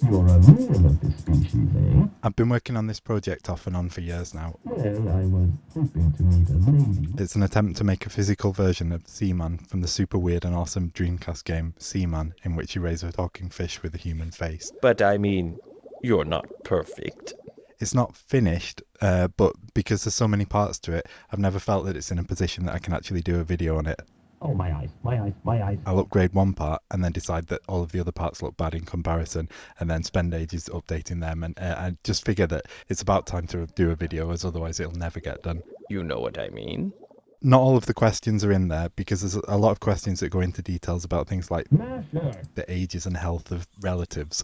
You're a male of this species, eh? I've been working on this project off and on for years now. Well, I was hoping to meet a lady. It's an attempt to make a physical version of Seaman from the super weird and awesome Dreamcast game Seaman, in which you raise a talking fish with a human face. But I mean, you're not perfect. It's not finished, but because there's so many parts to it, I've never felt that it's in a position that I can actually do a video on it. Oh, my eyes, my eyes, my eyes. I'll upgrade one part and then decide that all of the other parts look bad in comparison, and then spend ages updating them, and I just figure that it's about time to do a video, as otherwise it'll never get done. You know what I mean? Not all of the questions are in there, because there's a lot of questions that go into details about things like the ages and health of relatives.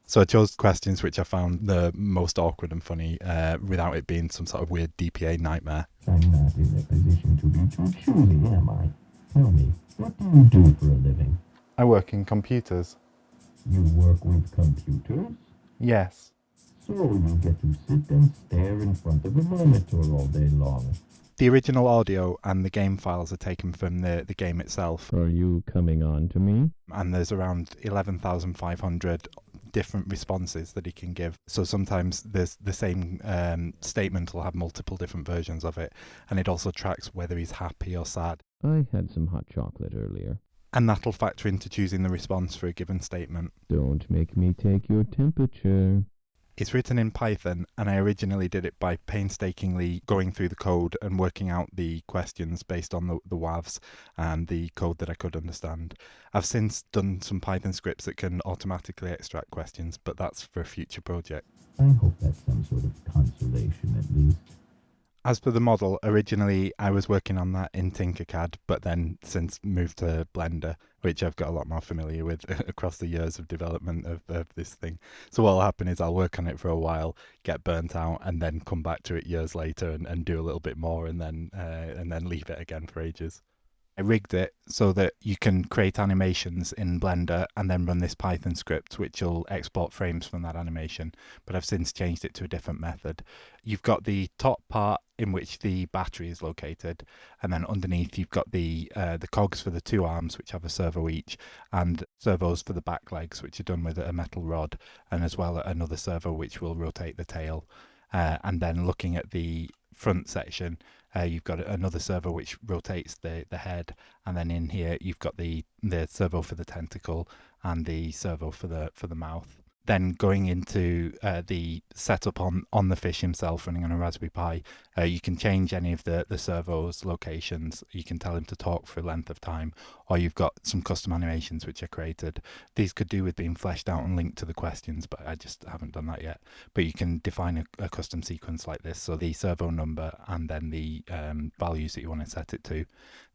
So I chose questions which I found the most awkward and funny, without it being some sort of weird DPA nightmare. I'm not in a position to be too choosy, am I? Tell me, what do you do for a living? I work in computers. You work with computers? Yes. So you get to sit and stare in front of a monitor all day long. The original audio and the game files are taken from the game itself. Are you coming on to me? And there's around 11,500 different responses that he can give. So sometimes there's the same statement will have multiple different versions of it, and it also tracks whether he's happy or sad. I had some hot chocolate earlier. And that'll factor into choosing the response for a given statement. Don't make me take your temperature. It's written in Python, and I originally did it by painstakingly going through the code and working out the questions based on the WAVs and the code that I could understand. I've since done some Python scripts that can automatically extract questions, but that's for a future project. I hope that's some sort of consolation at least. As for the model, originally I was working on that in Tinkercad, but then since moved to Blender, which I've got a lot more familiar with across the years of development of this thing. So what will happen is I'll work on it for a while, get burnt out, and then come back to it years later and do a little bit more, and then leave it again for ages. I rigged it so that you can create animations in Blender and then run this Python script which will export frames from that animation, but I've since changed it to a different method. You've got the top part in which the battery is located, and then underneath you've got the cogs for the two arms, which have a servo each, and servos for the back legs, which are done with a metal rod, and as well another servo which will rotate the tail. And then looking at the front section, you've got another servo which rotates the head, and then in here you've got the servo for the tentacle and the servo for the mouth. Then going into the setup on the fish himself running on a Raspberry Pi, you can change any of the servo's locations. You can tell him to talk for a length of time, or you've got some custom animations which are created. These could do with being fleshed out and linked to the questions, but I just haven't done that yet. But you can define a custom sequence like this, so the servo number and then the values that you want to set it to.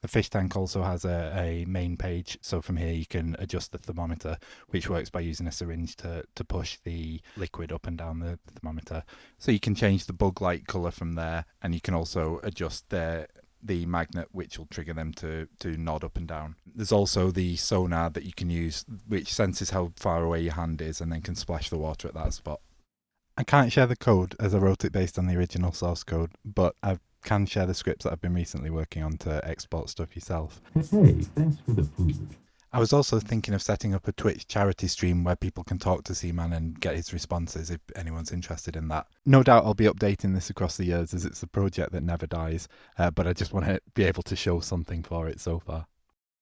The fish tank also has a main page, so from here you can adjust the thermometer, which works by using a syringe to push the liquid up and down the thermometer. So you can change the bug light colour from there, and you can also adjust the magnet which will trigger them to nod up and down. There's also the sonar that you can use, which senses how far away your hand is and then can splash the water at that spot. I can't share the code as I wrote it based on the original source code, but I can share the scripts that I've been recently working on to export stuff yourself. Hey, thanks for the food. I was also thinking of setting up a Twitch charity stream where people can talk to Seaman and get his responses if anyone's interested in that. No doubt I'll be updating this across the years as it's a project that never dies, but I just want to be able to show something for it so far.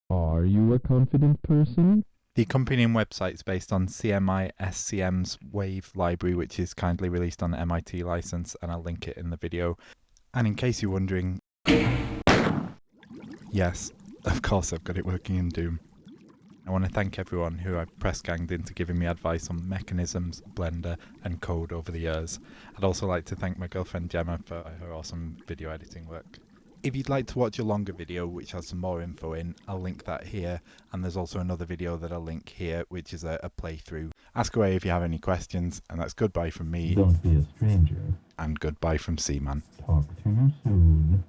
Are you a confident person? The accompanying website is based on CMI SCM's Wave library, which is kindly released on the MIT license, and I'll link it in the video. And in case you're wondering, yes, of course I've got it working in Doom. I want to thank everyone who I press ganged into giving me advice on mechanisms, Blender and code over the years. I'd also like to thank my girlfriend Gemma for her awesome video editing work. If you'd like to watch a longer video which has some more info in, I'll link that here, and there's also another video that I'll link here which is a playthrough. Ask away if you have any questions, and that's goodbye from me. Don't be a stranger. And goodbye from Seaman. Talk to you soon.